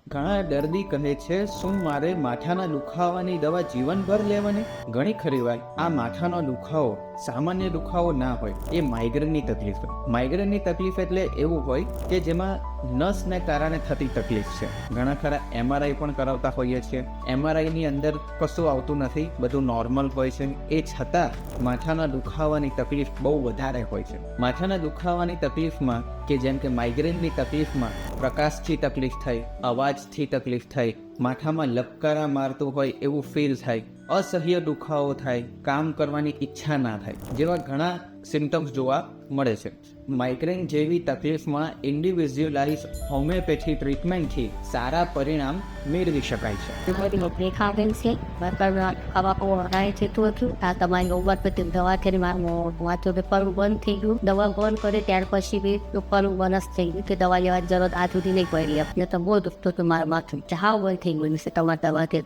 ઘણા દર્દી કહે છે, શું મારે માથાના દુખાવાની દવા જીવનભર લેવાની? ઘણી ખરી વાર આ માથાનો દુખાવો સામાન્ય દુખાવો ના હોય, એ માઇગ્રેનની તકલીફ હોય. માઇગ્રેનની તકલીફ એટલે એવું હોય કે જેમાં નસને કારણે થતી તકલીફ છે. ઘણા ખરા MRI પણ કરાવતા હોઈએ છીએ. MRIની અંદર કશું આવતું નથી, બધું નોર્મલ હોય છે. એ છતાં માથાના દુખાવાની તકલીફ બહુ વધારે હોય છે. માથાના દુખાવાની તકલીફમાં કે જેમ કે માઇગ્રેનની તકલીફમાં પ્રકાશથી તકલીફ થાય, અવાજથી તકલીફ થાય, માથામાં લપકારા મારતું હોય એવું ફીલ થાય, અસહ્ય દુખાવો થાય, કામ કરવાની ઈચ્છા ના થાય, જેવા ઘણા સિમ્ટમ્સ જોવા મળે છે. માઇગ્રેન જેવી તકલીફમાં ઇન્ડિવિજ્યુઅલાઇઝ હોમિયોપેથી ટ્રીટમેન્ટથી સારા પરિણામ મેળવી શકાય છે. રેખા બેન છે, ખાવા વડાય છે તો આ તમારી ઓવર પછી દવા કરી વાંચો પેપર બંધ થઈ ગયું. દવા બંધ કરે ત્યાર પછી બી પેપર બંધ જ થઈ ગયું કે દવા લેવાની જરૂરત આ સુધી નહીં પડી. એટલે તો બહુ દુખતો હતું મારા માથું, હાવ બંધ થઈ ગયું છે તમારી દવા કે